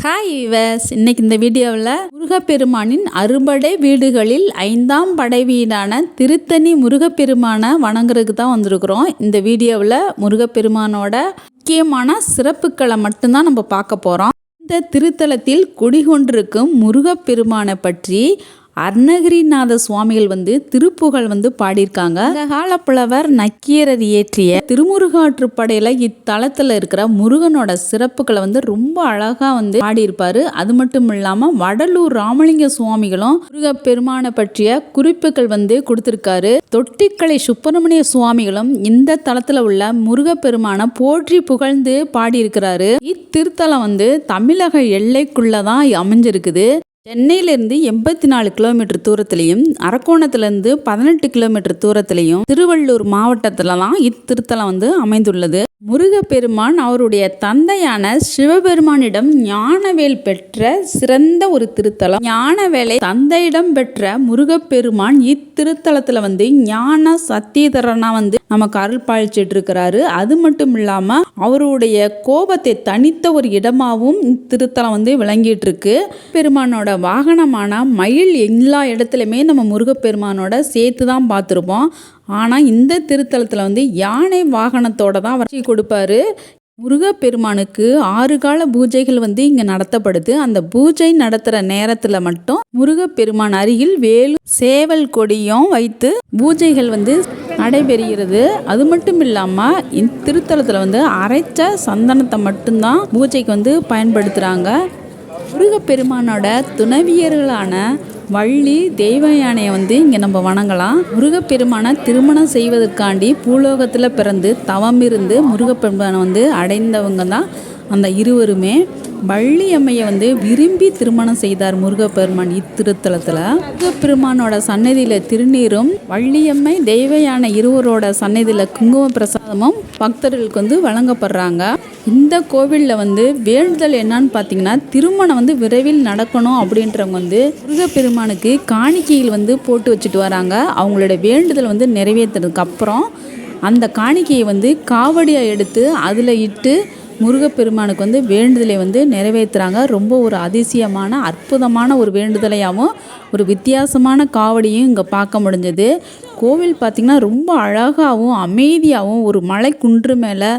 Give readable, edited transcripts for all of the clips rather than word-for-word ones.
Hi viewers, இன்னைக்கு இந்த வீடியோவில் முருகப்பெருமானின் அறுபடை வீடுகளில் 5ஆம் படை வீடான திருத்தணி முருகப்பெருமானை வணங்குறதுக்கு தான் வந்திருக்கிறோம். இந்த வீடியோவில் முருகப்பெருமானோட முக்கியமான சிறப்புகளை மட்டும்தான் நம்ம பார்க்க போகிறோம். இந்த திருத்தலத்தில் குடிகொண்டிருக்கும் முருகப்பெருமானை பற்றி அருணகிரிநாத சுவாமிகள் திருப்புகழ் பாடியிருக்காங்க. இந்த காலப்புலவர் நக்கீரர் இயற்றிய திருமுருகாற்றுப்படையில இத்தலத்தில் இருக்கிற முருகனோட சிறப்புகளை ரொம்ப அழகா பாடியிருப்பாரு. அது மட்டும் இல்லாம வடலூர் ராமலிங்க சுவாமிகளும் முருகப்பெருமானை பற்றிய குறிப்புகள் கொடுத்திருக்காரு. தொட்டிக்கலை சுப்பிரமணிய சுவாமிகளும் இந்த தலத்துல உள்ள முருகப்பெருமானை போற்றி புகழ்ந்து பாடியிருக்கிறாரு. இத்திருத்தலம் தமிழக எல்லைக்குள்ளதான் அமைஞ்சிருக்குது. சென்னையிலிருந்து 84 கிலோமீட்டர் தூரத்திலையும், அரக்கோணத்திலிருந்து 18 கிலோமீட்டர் தூரத்திலையும், திருவள்ளூர் மாவட்டத்திலலாம் இத்திருத்தலம் அமைந்துள்ளது. முருகப்பெருமான் அவருடைய தந்தையான சிவபெருமானிடம் ஞானவேல் பெற்ற சிறந்த ஒரு திருத்தலம். ஞானவேலை தந்தையிடம் பெற்ற முருகப்பெருமான் இத்திருத்தலத்துல ஞான சத்தியதரனா நமக்கு அருள் பாலிச்சிட்டு இருக்கிறாரு. அது மட்டும் இல்லாம அவருடைய கோபத்தை தனித்த ஒரு இடமாவும் இத்திருத்தலம் விளங்கிட்டு இருக்கு. பெருமானோட வாகனமான மயில் எல்லா இடத்துலையுமே நம்ம முருகப்பெருமானோட சேர்த்து தான் பார்த்துருப்போம். ஆனால் இந்த திருத்தலத்தில் யானை வாகனத்தோட தான் வச்சு கொடுப்பாரு. முருகப்பெருமானுக்கு 6 கால பூஜைகள் இங்கே நடத்தப்படுது. அந்த பூஜை நடத்துகிற நேரத்தில் மட்டும் முருகப்பெருமான் அருகில் வேலும் சேவல் கொடியும் வைத்து பூஜைகள் நடைபெறுகிறது. அது மட்டும் இல்லாமல் இந்த திருத்தலத்தில் அரைச்ச சந்தனத்தை மட்டும்தான் பூஜைக்கு பயன்படுத்துகிறாங்க. முருகப்பெருமானோட துணைவியர்களான வள்ளி தெய்வ யானையை இங்கே நம்ம வணங்கலாம். முருகப்பெருமானை திருமணம் செய்வதற்காண்டி பூலோகத்தில் பிறந்து தவம் இருந்து முருகப்பெருமானை அடைந்தவங்க தான் அந்த இருவருமே. வள்ளி அம்மையை விரும்பி திருமணம் செய்தார் முருகப்பெருமான் இத்திருத்தலத்தில். முருகப்பெருமானோட சன்னதியில் திருநீரும் வள்ளியம்மை தெய்வ யானை இருவரோட சன்னதியில் குங்கும பிரசாதமும் பக்தர்களுக்கு வழங்கப்படுறாங்க. இந்த கோவிலில் வேண்டுதல் என்னன்னு பார்த்தீங்கன்னா, திருமணம் விரைவில் நடக்கணும் அப்படின்றவங்க முருகப்பெருமானுக்கு காணிக்கைகள் போட்டு வச்சுட்டு வராங்க. அவங்களோட வேண்டுதல் நிறைவேற்றதுக்கு அப்புறம் அந்த காணிக்கையை காவடியாக எடுத்து அதில் இட்டு முருகப்பெருமானுக்கு வேண்டுதலை நிறைவேற்றுறாங்க. ரொம்ப ஒரு அதிசயமான அற்புதமான ஒரு வேண்டுதலையாகவும் ஒரு வித்தியாசமான காவடியும் இங்கே பார்க்க முடிஞ்சது. கோவில் பார்த்திங்கன்னா ரொம்ப அழகாகவும் அமைதியாகவும் ஒரு மலை குன்று மேலே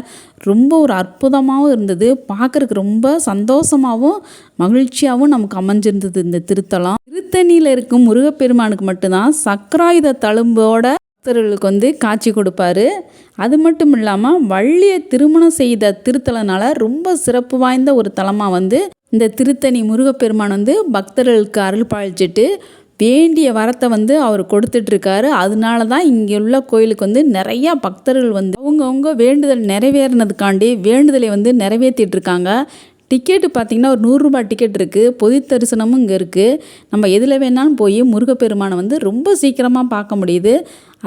ரொம்ப ஒரு அற்புதமாகவும் இருந்தது. பார்க்குறதுக்கு ரொம்ப சந்தோஷமாகவும் மகிழ்ச்சியாகவும் நமக்கு அமைஞ்சிருந்தது இந்த திருத்தலம். திருத்தணியில் இருக்கும் முருகப்பெருமானுக்கு மட்டும்தான் சக்கராயுத தழும்போட பக்தர்களுக்கு காட்சி கொடுப்பாரு. அது மட்டும் இல்லாமல் வள்ளியை திருமணம் செய்த திருத்தலனால ரொம்ப சிறப்பு வாய்ந்த ஒரு தலமாக இந்த திருத்தணி முருகப்பெருமான் பக்தர்களுக்கு அருள் பாலிச்சிட்டு வேண்டிய வரத்தை அவர் கொடுத்துட்ருக்காரு. அதனால தான் இங்கே உள்ள கோயிலுக்கு நிறையா பக்தர்கள் அவங்கவுங்க வேண்டுதல் நிறைவேறினதுக்காண்டி வேண்டுதலை நிறைவேற்றிட்டு இருக்காங்க. டிக்கெட்டு பார்த்திங்கன்னா ஒரு 100 ரூபாய் டிக்கெட் இருக்குது. பொது தரிசனமும் இங்கே இருக்குது. நம்ம எதில் வேணாலும் போய் முருகப்பெருமானை ரொம்ப சீக்கிரமாக பார்க்க முடியுது.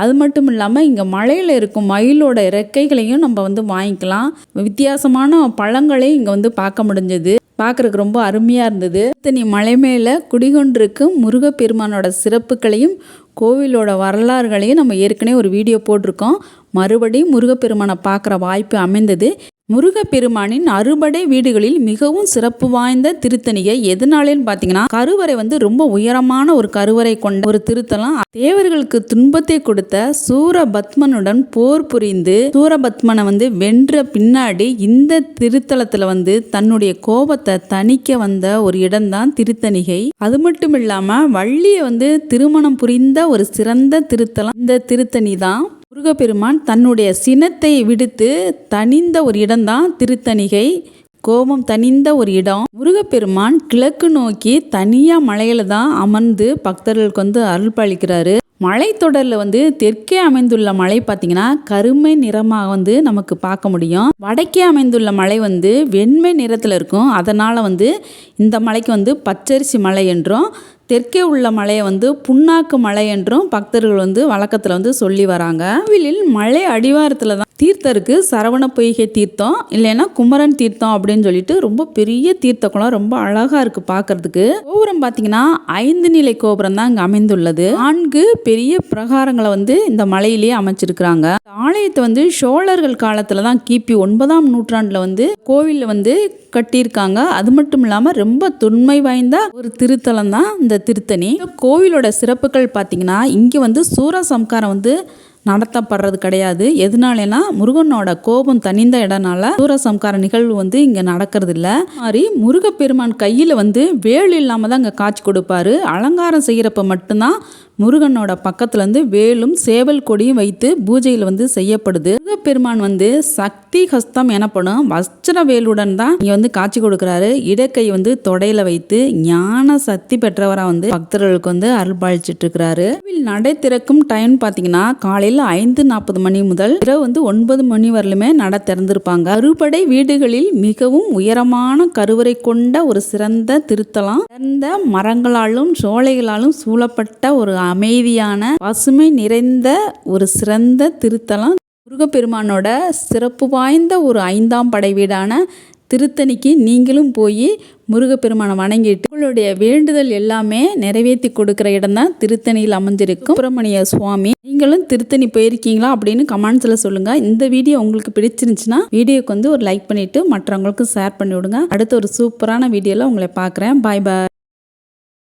அது மட்டும் இல்லாமல் இங்கே மலையில் இருக்கும் மயிலோட இறக்கைகளையும் நம்ம வாங்கிக்கலாம். வித்தியாசமான பழங்களையும் இங்கே பார்க்க முடிஞ்சது. பார்க்குறதுக்கு ரொம்ப அருமையாக இருந்தது. இத்தனை மலை மேலே குடிகொண்டிருக்கும் முருகப்பெருமானோட சிறப்புகளையும் கோவிலோட வரலாறுகளையும் நம்ம ஏற்கனவே ஒரு வீடியோ போட்டிருக்கோம். மறுபடியும் முருகப்பெருமானை பார்க்குற வாய்ப்பு அமைந்தது. முருகப்பெருமானின் அறுபடை வீடுகளில் மிகவும் சிறப்பு வாய்ந்த திருத்தணிகை எதனாலேன்னு பார்த்தீங்கன்னா, கருவறை ரொம்ப உயரமான ஒரு கருவறை கொண்ட ஒரு திருத்தலம். தேவர்களுக்கு துன்பத்தை கொடுத்த சூரபத்மனுடன் போர் புரிந்து சூரபத்மனை வென்ற பின்னாடி இந்த திருத்தலத்துல தன்னுடைய கோபத்தை தணிக்க வந்த ஒரு இடம்தான் திருத்தணிகை. அது மட்டும் இல்லாம வள்ளியை திருமணம் புரிந்த ஒரு சிறந்த திருத்தலம் இந்த திருத்தணி தான். முருகப்பெருமான் தன்னுடைய சினத்தை விடுத்து தனிந்த ஒரு இடம்தான் திருத்தணிகை. கோபம் தனிந்த ஒரு இடம். முருகப்பெருமான் கிழக்கு நோக்கி தனியாக மலையில தான் அமர்ந்து பக்தர்களுக்கு அருள் பாலிக்கிறாரு. மலைத்தொடரில் தெற்கே அமைந்துள்ள மலை பார்த்திங்கன்னா கருமை நிறமாக நமக்கு பார்க்க முடியும். வடக்கே அமைந்துள்ள மலை வெண்மை நிறத்தில் இருக்கும். அதனால் இந்த மலைக்கு பச்சரிசி மலை என்றும், தெற்கே உள்ள மலையை புண்ணாக்கு மலை என்றும் பக்தர்கள் வழக்கத்தில் சொல்லி வராங்க. கோவிலில் மலை அடிவாரத்தில் தான் தீர்த்தருக்கு சரவண பொய்கை தீர்த்தம் இல்லைன்னா குமரன் தீர்த்தம் அப்படின்னு சொல்லிட்டு ரொம்ப பெரிய தீர்த்த குளம், ரொம்ப அழகா இருக்கு பார்க்கிறதுக்கு. கோபுரம் பார்த்தீங்கன்னா 5 நிலை கோபுரம் தான் இங்கே அமைந்துள்ளது. 4 பெரிய பிரகாரங்களை வந்து இந்த மலையிலேயே அமைச்சிருக்கிறாங்க. ஆலயத்தை வந்து சோழர்கள் காலத்துல தான் கிபி 9ஆம் நூற்றாண்டுல வந்து கோவிலில் வந்து கட்டியிருக்காங்க. அது மட்டும் இல்லாமல் ரொம்ப தொன்மை வாய்ந்த ஒரு திருத்தலம் தான் இந்த திருத்தணி. கோவிலோட சிறப்புகள் பார்த்தீங்கன்னா இங்கே வந்து சூரசம்காரம் வந்து நடத்தப்படுறது கிடையாது. எதனாலனா முருகனோட கோபம் தனிந்த இடனால சூரசம்கார நிகழ்வு வந்து இங்க நடக்கிறது இல்ல. மாதிரி முருகப்பெருமான் கையில வந்து வேல் இல்லாம தான் இங்க காட்சி கொடுப்பாரு. அலங்காரம் செய்யறப்ப மட்டும்தான் முருகனோட பக்கத்துல இருந்து வேலும் சேவல் கொடியும் வைத்து பூஜையில் வந்து செய்யப்படுது. முருகப்பெருமான் வந்து சக்தி ஹஸ்தம் எனப்படும் வஸ்திர வேலுடன் தான் இங்க வந்து காட்சி கொடுக்கிறாரு. இடக்கை வந்து தொடையில வைத்து ஞான சக்தி பெற்றவரா வந்து பக்தர்களுக்கு வந்து அருள்பாலிச்சிட்டு இருக்கிறாரு. நடை திறக்கும் டைம் பாத்தீங்கன்னா காலையில 5:40 மணி முதல் இரவு வந்து 9 மணி வரலுமே நட திறந்திருப்பாங்க. அறுபடை வீடுகளில் மிகவும் உயரமான கருவறை கொண்ட ஒரு சிறந்த திருத்தலம். சிறந்த மரங்களாலும் சோலைகளாலும் சூழப்பட்ட ஒரு அமைதியான பசுமை நிறைந்த ஒரு சிறந்த திருத்தலம். முருகப்பெருமானோட சிறப்பு வாய்ந்த ஒரு 5ஆம் படை வீடான திருத்தணிக்கு நீங்களும் போய் முருகப்பெருமானை வணங்கிட்டு உங்களுடைய வேண்டுதல் எல்லாமே நிறைவேற்றி கொடுக்குற இடம் தான் திருத்தணியில் அமைஞ்சிருக்கும் சுப்பிரமணிய சுவாமி. நீங்களும் திருத்தணி போயிருக்கீங்களா அப்படின்னு கமெண்ட்ஸில் சொல்லுங்கள். இந்த வீடியோ உங்களுக்கு பிடிச்சிருந்துச்சுன்னா வீடியோக்கு வந்து ஒரு லைக் பண்ணிவிட்டு மற்றவங்களுக்கும் ஷேர் பண்ணி விடுங்க. அடுத்த ஒரு சூப்பரான வீடியோவில் உங்களை பார்க்குறேன். பாய் பாய்.